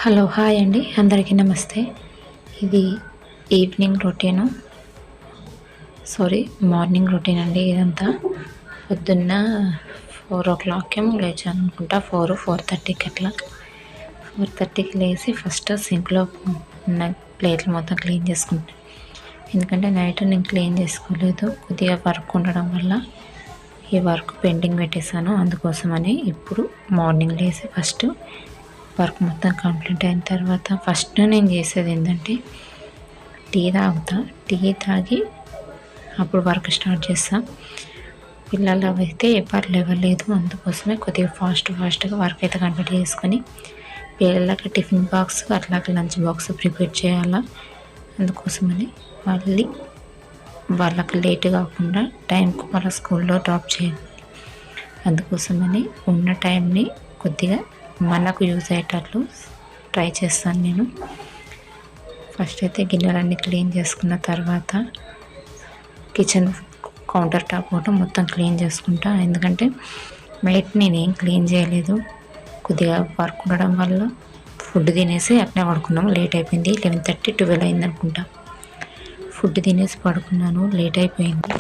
Hello hi అండి, అందరికీ నమస్తే. ఇది ఈవినింగ్ రొటీను మార్నింగ్ రొటీన్ అండి. ఇదంతా పొద్దున్న 4 o'clock ఏమో లేచాను అనుకుంటా. 4:30కి అట్లా 4:30కి లేచి ఫస్ట్ సింక్లో ఉన్న ప్లేట్లు మొత్తం క్లీన్ చేసుకుంటాను. ఎందుకంటే నైట్ నేను క్లీన్ చేసుకోలేదు, కొద్దిగా వర్క్ ఉండడం వల్ల ఈ వర్క్ పెండింగ్ పెట్టేశాను. అందుకోసమని ఇప్పుడు మార్నింగ్ లేచి ఫస్ట్ వర్క్ మొత్తం కంప్లీట్ అయిన తర్వాత ఫస్ట్ నేను చేసేది ఏంటంటే టీ తాగి అప్పుడు వర్క్ స్టార్ట్ చేస్తా. పిల్లలు అయితే ఎవరు లేవలేదు, అందుకోసమే కొద్దిగా ఫాస్ట్గా వర్క్ అయితే కంప్లీట్ చేసుకొని పిల్లలకి టిఫిన్ బాక్స్ అట్లాగే లంచ్ బాక్స్ ప్రిపేర్ చేయాలా. అందుకోసమని మళ్ళీ వాళ్ళకి లేట్ కాకుండా టైంకు వాళ్ళ స్కూల్లో డ్రాప్ చేయాలి. అందుకోసమని ఉన్న టైంని కొద్దిగా మనకు యూజ్ అయ్యేటట్లు ట్రై చేస్తాను నేను. ఫస్ట్ అయితే గిన్నెలన్నీ క్లీన్ చేసుకున్న తర్వాత కిచెన్ కౌంటర్ టాప్ కూడా మొత్తం క్లీన్ చేసుకుంటా. ఎందుకంటే నైట్ నేనేం క్లీన్ చేయలేదు, కొద్దిగా వర్క్ ఉండడం వల్ల ఫుడ్ తినేసి అట్నే పడుకున్నాము. లేట్ అయిపోయింది, 11:30 12 అయింది అనుకుంటా. ఫుడ్ తినేసి పడుకున్నాను, లేట్ అయిపోయింది.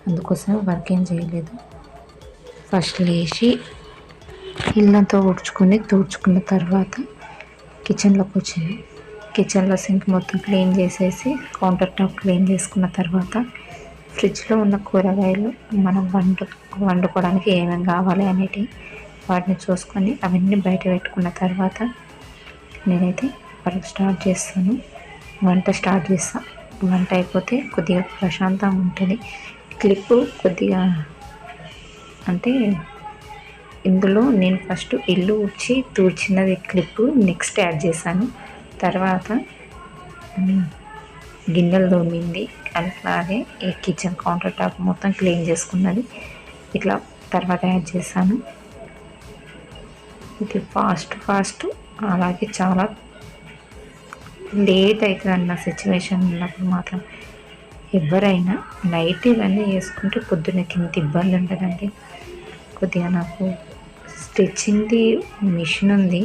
అందుకోసమే వర్క్ ఏం చేయలేదు. ఫస్ట్ లేచి ఇల్లంతా తుడుచుకున్న తర్వాత కిచెన్లోకి వచ్చింది. కిచెన్లో సింక్ మొత్తం క్లీన్ చేసేసి కౌంటర్ టాప్ క్లీన్ చేసుకున్న తర్వాత ఫ్రిడ్జ్లో ఉన్న కూరగాయలు మనం వండుకోవడానికి ఏమేమి కావాలి అనేటి వాటిని చూసుకొని అవన్నీ బయట పెట్టుకున్న తర్వాత నేనైతే వర్క్ స్టార్ట్ చేస్తాను. వంట అయిపోతే కొద్దిగా ప్రశాంతంగా ఉంటుంది. క్లిప్పు కొద్దిగా అంటే ఇందులో నేను ఫస్ట్ ఇల్లు తుడిచినది క్లిప్పు నెక్స్ట్ యాడ్ చేశాను. తర్వాత గిన్నెలు తోమింది, అలాగే ఈ కిచెన్ కౌంటర్ టాప్ మొత్తం క్లీన్ చేసుకున్నది ఇట్లా తర్వాత యాడ్ చేశాను. ఇది ఫాస్ట్ అలాగే చాలా లేట్ అవుతుంది అన్న సిచ్యువేషన్ ఉన్నప్పుడు మాత్రం ఎవరైనా నైట్ ఇవన్నీ చేసుకుంటే పొద్దున్నకి ఇంత ఇబ్బంది ఉంటుందండి. కొద్దిగా నాకు స్టిచ్చింగ్ది మిషన్ ఉంది,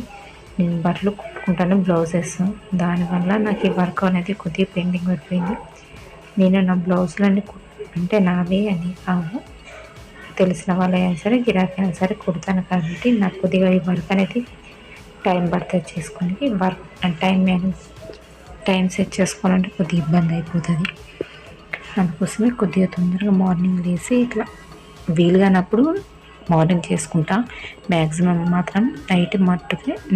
నేను బట్టలు కుట్టుకుంటాను, బ్లౌజెస్. దానివల్ల నాకు ఈ వర్క్ అనేది కొద్దిగా పెండింగ్ పడిపోయింది. నేను నా బ్లౌజులన్నీ అంటే నావే అని కావు, తెలిసిన వాళ్ళైనా సరే గిరాకీ అయినా సరే కుడతాను. కాబట్టి నాకు కొద్దిగా ఈ వర్క్ అనేది టైం పడుతుంది చేసుకోనికి. వర్క్ టైం సెట్ చేసుకోవాలంటే కొద్దిగా ఇబ్బంది అయిపోతుంది. అందుకోసమే కొద్దిగా తొందరగా మార్నింగ్ లేసి ఇట్లా వీలుగానప్పుడు మార్నింగ్ చేసుకుంటా. మ్యాక్సిమం మాత్రం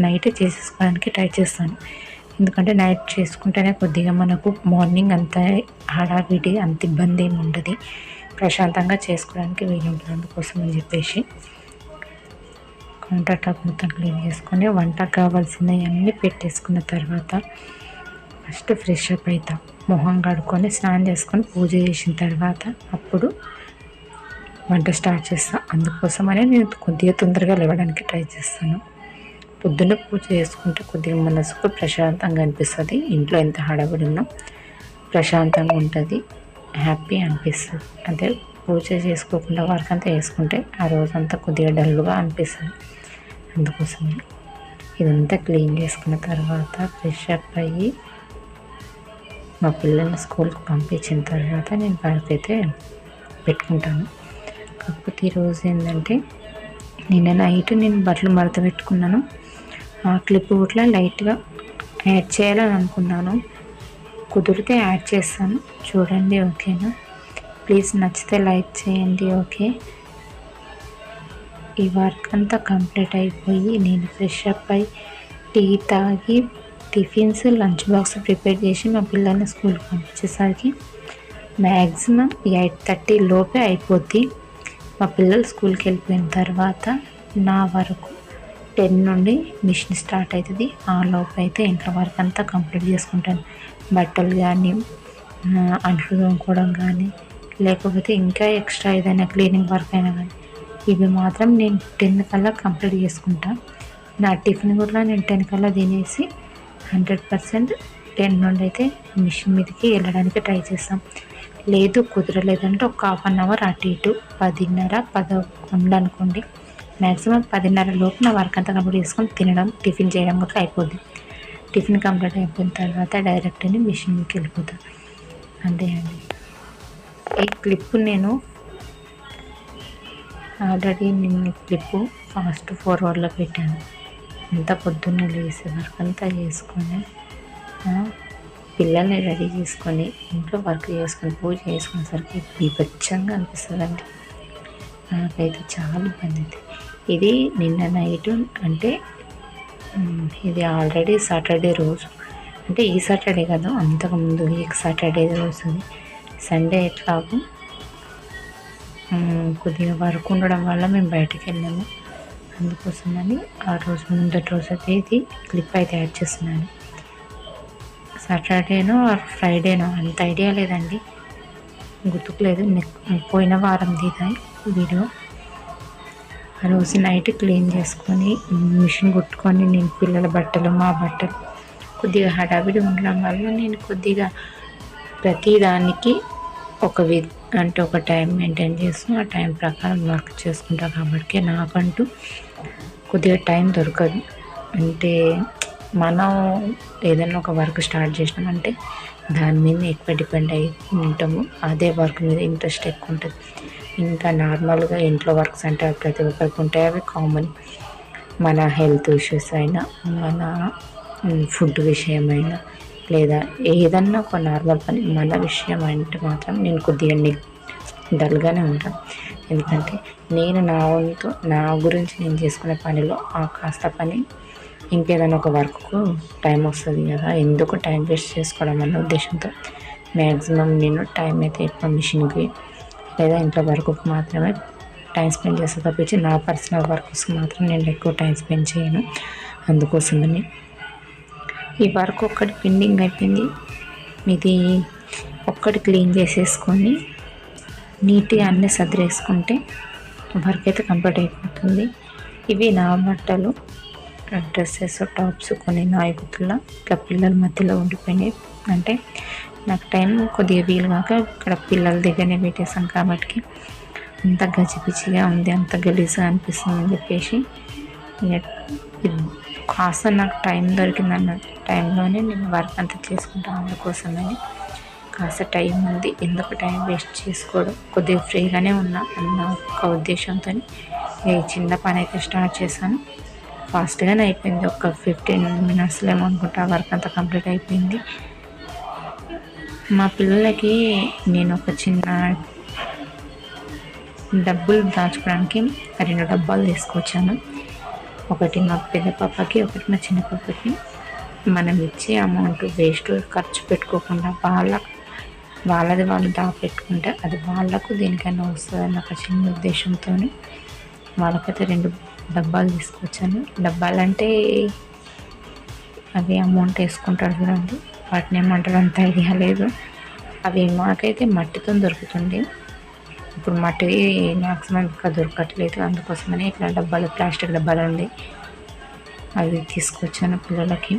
నైట్ చేసేసుకోవడానికి ట్రై చేస్తాను. ఎందుకంటే నైట్ చేసుకుంటేనే కొద్దిగా మనకు మార్నింగ్ అంత హడావిడి అంత ఇబ్బంది ఏమి ఉండదు, ప్రశాంతంగా చేసుకోవడానికి వీలుంటుంది. అందుకోసం అని చెప్పేసి కౌంటర్ టాప్ మొత్తం క్లీన్ చేసుకొని వంటకు కావాల్సినవి అన్నీ పెట్టేసుకున్న తర్వాత ఫస్ట్ ఫ్రెష్ అప్ అవుతాం. మొహం కడుక్కొని స్నానం చేసుకొని పూజ చేసిన తర్వాత అప్పుడు వంట స్టార్ట్ చేస్తాను. అందుకోసమనే నేను కొద్దిగా తొందరగా లేవడానికి ట్రై చేస్తాను. పొద్దున్న పూజ చేసుకుంటే కొద్దిగా మనసుకు ప్రశాంతంగా అనిపిస్తుంది. ఇంట్లో ఎంత హడావిడి ఉన్నా ప్రశాంతంగా ఉంటుంది, హ్యాపీ అనిపిస్తుంది. అంటే పూజ చేసుకోకుండా వర్క్ అంతా చేసుకుంటే ఆ రోజంతా కొద్దిగా డల్గా అనిపిస్తుంది. అందుకోసమే ఇదంతా క్లీన్ చేసుకున్న తర్వాత ఫ్రెష్ అప్ అయ్యి మా పిల్లల్ని స్కూల్కి పంపించిన తర్వాత నేను వర్క్ అయితే పెట్టుకుంటాను. కాకపోతే ఈరోజు ఏంటంటే నిన్న నైట్ నేను బట్టలు మడత పెట్టుకున్నాను. ఆ క్లిప్ కూడా లైట్గా యాడ్ చేయాలని అనుకున్నాను, కుదిరితే యాడ్ చేస్తాను చూడండి. ఓకేనా? ప్లీజ్ నచ్చితే లైక్ చేయండి. ఓకే, ఈ వర్క్ అంతా కంప్లీట్ అయిపోయి నేను ఫ్రెష్ అప్ అయ్యి టీ తాగి టిఫిన్స్ లంచ్ బాక్స్ ప్రిపేర్ చేసి మా పిల్లల్ని స్కూల్కి పంపించేసరికి మ్యాక్సిమం 8:30 లోపే అయిపోద్ది. మా పిల్లలు స్కూల్కి వెళ్ళిపోయిన తర్వాత నా వరకు 10 నుండి మిషన్ స్టార్ట్ అవుతుంది. ఆ లోపు అయితే ఇంట్లో వర్క్ అంతా కంప్లీట్ చేసుకుంటాను. బట్టలు కానీ అంట్లు తోముకోవడం కానీ లేకపోతే ఇంకా ఎక్స్ట్రా ఏదైనా క్లీనింగ్ వర్క్ అయినా కానీ ఇవి మాత్రం నేను 10 కల్లా కంప్లీట్ చేసుకుంటాను. నా టిఫిన్ కూడా నేను 10 కల్లా తినేసి 100% 10 నుండి అయితే మిషన్ మీదకి వెళ్ళడానికి ట్రై చేస్తాం. లేదు కుదరలేదంటే ఒక ½ అన్ అవర్ అటు ఇటు 10:30 11 అనుకోండి మ్యాక్సిమం 10:30 లోపు నా వర్క్ అంతా కంప్లీట్ చేసుకొని తినడం, టిఫిన్ చేయడం కూడా అయిపోద్ది. టిఫిన్ కంప్లీట్ అయిపోయిన తర్వాత డైరెక్ట్‌గా మిషన్‌కి వెళ్ళిపోతా. అంతే అండి. ఈ క్లిప్ నేను ఆల్రెడీ క్లిప్పు ఫాస్ట్ ఫార్వర్డ్‌లో పెట్టాను. అంతా పొద్దున్నే లేసి వర్క్ అంతా చేసుకొని పిల్లల్ని రెడీ చేసుకొని ఇంట్లో వర్క్ చేసుకొని పూజ చేసుకునేసరికి బీభత్సంగా అనిపిస్తుందండి. నాకైతే చాలా ఇబ్బంది అవుతుంది. ఇది నిన్న నైట్ అంటే ఇది ఆల్రెడీ సాటర్డే రోజు, అంటే ఈ సాటర్డే కాదు, అంతకుముందు ఈ సాటర్డే రోజు. సండే ఎట్లాగో కొద్దిగా వర్క్ ఉండడం వల్ల మేము బయటకు వెళ్ళాము. అందుకోసమని ఆ రోజు ముందటి రోజు అయితే ఇది క్లిప్ అయితే యాడ్ చేస్తున్నాను. సాటర్డేనో ఫ్రైడేనో అంత ఐడియా లేదండి, గుర్తుకులేదు. పోయిన వారం దిగాయి వీడియో. ఆ రోజు నైట్ క్లీన్ చేసుకొని మిషన్ కుట్టుకొని నేను పిల్లల బట్టలు మా బట్టలు కొద్దిగా హడావిడి ఉండడం వల్ల నేను కొద్దిగా ప్రతిదానికి అంటే ఒక టైం మెయింటైన్ చేస్తూ ఆ టైం ప్రకారం వర్క్ చేసుకుంటా. కాబట్టి నాకంటూ కొద్దిగా టైం దొరకదు. అంటే మనం ఏదైనా ఒక వర్క్ స్టార్ట్ చేసినామంటే దాని మీద ఎక్కువ డిపెండ్ అయ్యి ఉంటాము. అదే వర్క్ మీద ఇంట్రెస్ట్ ఎక్కువ ఉంటుంది. ఇంకా నార్మల్గా ఇంట్లో వర్క్స్ అంటే ప్రతి ఒక్కరికి ఉంటాయి, అవి కామన్. మన హెల్త్ ఇష్యూస్ అయినా, మన ఫుడ్ విషయమైనా, లేదా ఏదన్నా ఒక నార్మల్ పని మన విషయం అంటే మాత్రం నేను కొద్దిగా డల్గానే ఉంటాను. ఎందుకంటే నేను నా వంతు నా గురించి నేను చేసుకునే పనిలో ఆ కాస్త పని ఇంకేదైనా ఒక వర్క్కు టైం వస్తుంది కదా, ఎందుకు టైం వేస్ట్ చేసుకోవడం అన్న ఉద్దేశంతో మ్యాక్సిమం నేను టైం అయితే ఎక్కువ మిషన్కి లేదా ఇంట్లో వర్క్కి మాత్రమే టైం స్పెండ్ చేస్తే తప్పించి నా పర్సనల్ వర్క్స్కి మాత్రం నేను ఎక్కువ టైం స్పెండ్ చేయను. అందుకోసమని ఈ వర్క్ ఒక్కటి పెండింగ్ అయిపోయింది. ఇది ఒక్కటి క్లీన్ చేసేసుకొని నీట్గా అన్నీ సర్దేసుకుంటే వర్క్ అయితే కంప్లీట్ అయిపోతుంది. ఇవి నా బట్టలు, డ్రెస్సెస్, టాప్స్ కొన్ని నాయకుతుల్లో ఇట్లా పిల్లల మధ్యలో ఉండిపోయినాయి. అంటే నాకు టైం కొద్దిగా వీలు కాక ఇక్కడ పిల్లల దగ్గరనే పెట్టేసాం కాబట్టి అంత గజిబిజిగా ఉంది, అంత గలీజ్గా అనిపిస్తుంది అని చెప్పేసి కాస్త నాకు టైం దొరికిందన్న టైంలోనే నేను వర్క్ అంతా చేసుకుంటాను. అందుకోసమని కాస్త టైం ఉంది, ఎందుకు టైం వేస్ట్ చేసుకోవడం, కొద్దిగా ఫ్రీగానే ఉన్నా అన్న ఒక ఉద్దేశంతో ఈ చిన్న పని అయితే స్టార్ట్ చేశాను. ఫాస్ట్గానే అయిపోయింది, ఒక 15 minutesలో ఏమో అనుకుంటా వర్క్ అంతా కంప్లీట్ అయిపోయింది. మా పిల్లలకి నేను ఒక చిన్న డబ్బులు దాచుకోవడానికి 2 డబ్బాలు తీసుకొచ్చాను. ఒకటి మా పెద్ద పాపకి, ఒకటి మా చిన్న పాపకి. మనం ఇచ్చే అమౌంట్ వేస్ట్ ఖర్చు పెట్టుకోకుండా వాళ్ళది వాళ్ళు దాపెట్టుకుంటే అది వాళ్ళకు దేనికైనా వస్తుందని ఒక చిన్న ఉద్దేశంతో వాళ్ళకైతే 2 డబ్బాలు తీసుకొచ్చాను. డబ్బాలంటే అవి అమౌంట్ వేసుకుంటారు చూడండి, వాటిని ఏమంటారు అంత ఐడియా లేదు. అవి మాకైతే మట్టితో దొరుకుతుంది, ఇప్పుడు మట్టి మ్యాక్సిమం ఇంకా దొరకట్లేదు. అందుకోసమని ఇట్లా డబ్బాలు, ప్లాస్టిక్ డబ్బాలు ఉంది, అవి తీసుకొచ్చాను పిల్లలకి.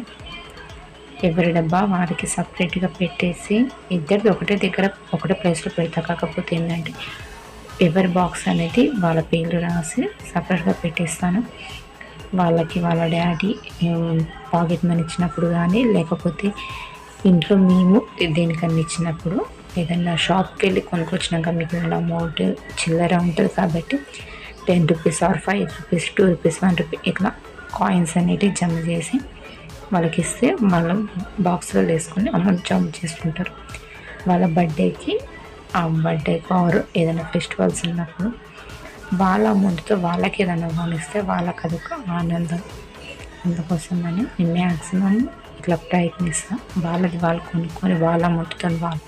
ఎవరి డబ్బా వారికి సపరేట్గా పెట్టేసి ఇద్దరిది ఒకటే దగ్గర ఒకటే ప్లేస్లో పెడతా. కాకపోతే ఏంటంటే ఎవరి బాక్స్ అనేది వాళ్ళ పేర్లు రాసి సపరేట్గా పెట్టేస్తాను. వాళ్ళకి వాళ్ళ డాడీ పాకెట్ మనీ ఇచ్చినప్పుడు కానీ, లేకపోతే ఇంట్లో మేము దేనికన్నా ఇచ్చినప్పుడు, ఏదన్నా షాప్కి వెళ్ళి కొనుక్కొచ్చినాక మిగిలిన అమౌంట్ చిల్లర ఉంటుంది కాబట్టి 10 rupees or 5 rupees 2 rupees 1 rupee ఇట్లా కాయిన్స్ అనేటివి జమ చేసి వాళ్ళకి ఇస్తే వాళ్ళ బాక్స్లో వేసుకొని అమౌంట్ జమ చేసుకుంటారు. వాళ్ళ బర్త్డేకి ఆర్ ఏదైనా ఫెస్టివల్స్ ఉన్నప్పుడు వాళ్ళ అమౌంట్తో వాళ్ళకి ఏదైనా కొనిస్తే వాళ్ళకి అదొక ఆనందం. అందుకోసమని నేను మ్యాక్సిమం ఇట్లా ప్రయత్నిస్తాను. వాళ్ళది వాళ్ళు కొనుక్కొని వాళ్ళ అమౌంట్తో వాళ్ళు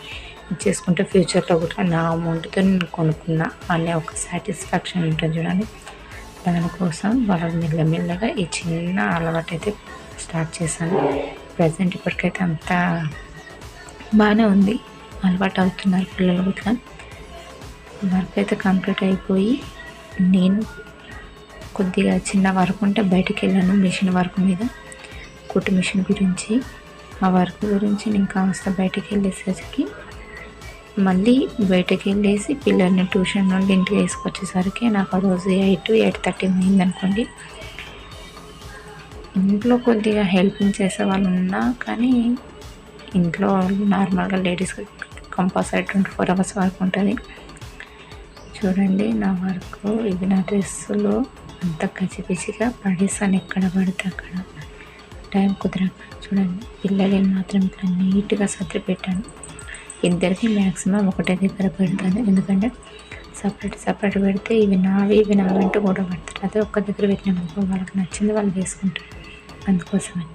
ఇచ్చేసుకుంటే ఫ్యూచర్లో కూడా నా అమౌంట్తో నేను కొనుక్కున్నా అనే ఒక సాటిస్ఫాక్షన్ ఉంటుంది చూడండి. దానికోసం వాళ్ళకి మెల్లమెల్లగా ఈ చిన్న అలవాటు అయితే స్టార్ట్ చేశాను. ప్రజెంట్ ఇప్పటికైతే అంతా బాగానే ఉంది, అలవాటు అవుతున్నారు పిల్లలు. ఇట్లా వర్క్ అయితే కంప్లీట్ అయిపోయి నేను కొద్దిగా చిన్న వర్క్ ఉంటే బయటికి వెళ్ళాను మిషన్ వర్క్ మీద, కుట్టు మిషన్ గురించి. ఆ వర్క్ గురించి నేను కాస్త బయటికి వెళ్ళేసరికి మళ్ళీ బయటకు వెళ్ళేసి పిల్లల్ని ట్యూషన్ నుండి ఇంటికి తీసుకొచ్చేసరికి నాకు ఆ రోజు 8-8:30 అయిందనుకోండి. ఇంట్లో కొద్దిగా హెల్పింగ్ చేసే వాళ్ళు ఉన్నా కానీ ఇంట్లో నార్మల్గా లేడీస్కి కంపల్సరీ 24 అవర్స్ వర్క్ ఉంటుంది. చూడండి నా వర్క్, ఇవి నా డ్రెస్సులు అంత కచ్చిపిచ్చిగా పడేసాను ఎక్కడ పడితే అక్కడ, టైం కుదరక. చూడండి పిల్లలు మాత్రం ఇట్లా నీట్గా సర్ది పెట్టాను. ఇద్దరికి మ్యాక్సిమం ఒకటే దగ్గర పెడతాను, ఎందుకంటే సపరేట్ పెడితే ఇవి నావి అంటూ కూడా పడతారు. అదే ఒక్క దగ్గర పెట్టినామనుకో వాళ్ళకి నచ్చింది వాళ్ళు వేసుకుంటారు. అందుకోసమని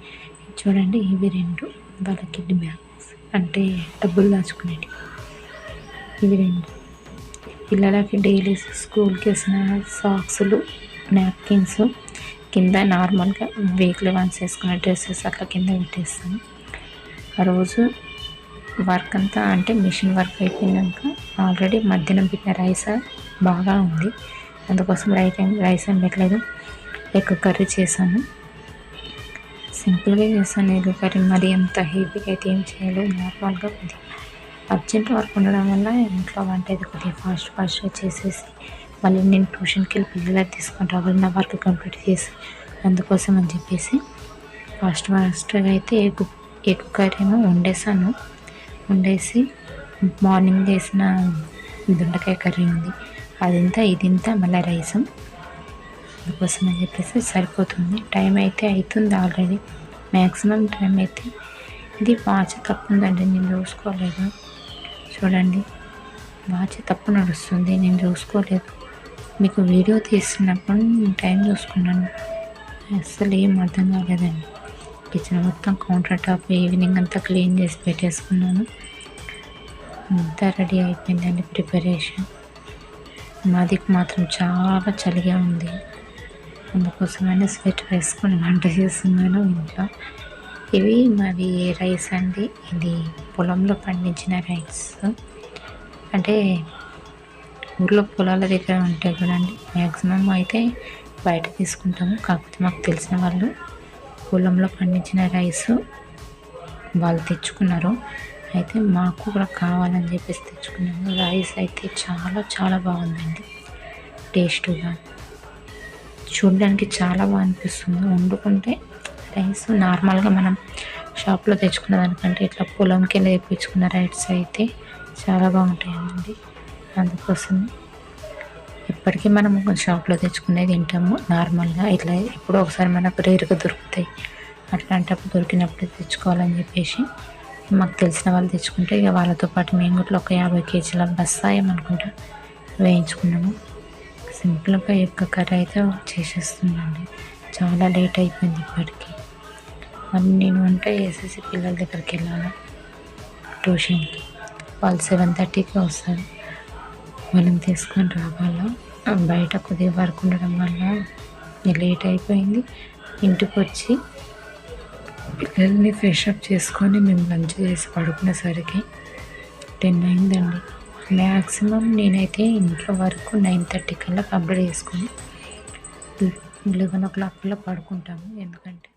చూడండి ఇవి 2 వాళ్ళ కిడ్ బ్యాగ్స్, అంటే డబ్బులు దాచుకునేవి. ఇవి 2 పిల్లలకి డైలీ స్కూల్కి వేసిన సాక్సులు, నాప్కిన్స్, కింద నార్మల్గా వీక్లీ వన్స్ వేసుకునే డ్రెస్సెస్ అట్లా కింద పెట్టేస్తాను. ఆ రోజు వర్క్ అంతా అంటే మిషన్ వర్క్ అయిపోయినాక ఆల్రెడీ మధ్యాహ్నం పెట్టిన రైస్ బాగా ఉంది, అందుకోసం రైస్ ఏం పెట్టలేదు. ఎగ్ కర్రీ చేశాను, సింపుల్గా చేశాను ఎగ్ కర్రీ. మరి అంత హెవీగా అయితే ఏం చేయలేదు, నార్మల్గా కొద్దిగా అర్జెంట్ వర్క్ ఉండడం వల్ల ఇంట్లో వంట అయితే కొద్దిగా ఫాస్ట్గా చేసేసి మళ్ళీ నేను ట్యూషన్కి వెళ్ళి పిల్లలకి తీసుకొని రావాలి, నా వర్క్ కంప్లీట్ చేసి, అందుకోసం అని చెప్పేసి ఫాస్ట్గా అయితే ఎగ్ కర్రీ ఏమో వండేసి మార్నింగ్ చేసిన దొండకాయ కర్రీ ఉంది, ఇదింత మళ్ళీ రైస్, అందుకోసం అని చెప్పేసి సరిపోతుంది. టైం అయితే అవుతుంది ఆల్రెడీ, మ్యాక్సిమం టైం అయితే. ఇది వాచ్ తప్పుందండి, నేను చూసుకోలేదు. చూడండి వాచ్ తప్పు నడుస్తుంది, నేను చూసుకోలేదు. మీకు వీడియో తీస్తున్నప్పుడు నేను టైం చూసుకున్నాను, అస్సలు ఏం అర్థం కాలేదండి. కిచెన్ మొత్తం కౌంటర్ టాప్ ఈవినింగ్ అంతా క్లీన్ చేసి పెట్టేసుకున్నాను. అంతా రెడీ అయిపోయిందండి ప్రిపరేషన్. మాది మాత్రం చాలా చలిగా ఉంది, అందుకోసమైనా స్వెటర్ వేసుకొని వంట చేస్తున్నాను ఇంట్లో. ఇవి మావి రైస్ అండి, ఇది పొలంలో పండించిన రైస్, అంటే ఊర్లో పొలాల దగ్గర ఉంటాయి కదండి, మ్యాక్సిమం అయితే బయట తీసుకుంటాము. కాకపోతే మాకు తెలిసిన వాళ్ళు పొలంలో పండించిన రైస్ వాళ్ళు తెచ్చుకున్నారు, అయితే మాకు కూడా కావాలని చెప్పేసి తెచ్చుకున్నాము. రైస్ అయితే చాలా బాగుందండి, టేస్ట్గా, చూడడానికి చాలా బాగా అనిపిస్తుంది. వండుకుంటే రైస్ నార్మల్గా మనం షాప్లో తెచ్చుకున్న దానికంటే ఇట్లా పొలంకి వెళ్ళి తెప్పించుకున్న రైస్ అయితే చాలా బాగుంటాయండి. అందుకోసం ఇప్పటికీ మనం షాప్లో తెచ్చుకునేది తింటాము నార్మల్గా, ఇట్లా ఎప్పుడో ఒకసారి మనకు రేరుగా దొరుకుతాయి, అట్లాంటప్పుడు దొరికినప్పుడు తెచ్చుకోవాలని చెప్పేసి మాకు తెలిసిన వాళ్ళు తెచ్చుకుంటే ఇక వాళ్ళతో పాటు మేము కూడా ఒక 50 కేజీల బస్తాయం అనుకుంటా వేయించుకున్నాము. సింపుల్గా ఎగ్ కర్రీ అయితే చేసేస్తుందండి, చాలా లేట్ అయిపోయింది ఇప్పటికీ. మళ్ళీ నేను వంట చేసేసి పిల్లల దగ్గరికి వెళ్ళాలి ట్యూషన్కి, వాళ్ళు 7:30కి వస్తారు, వాళ్ళని తీసుకొని రావాలా. బయట కొద్దిగా వర్క్ ఉండడం వల్ల లేట్ అయిపోయింది. ఇంటికి వచ్చి పిల్లల్ని ఫ్రెషప్ చేసుకొని మేము లంచ్ చేసి పడుకునేసరికి 10 అయిందండి. మ్యాక్సిమం నేనైతే ఇంట్లో వరకు 9:30 కల్లా కంప్లీట్ చేసుకొని 11 o'clock కల్లా పడుకుంటాము, ఎందుకంటే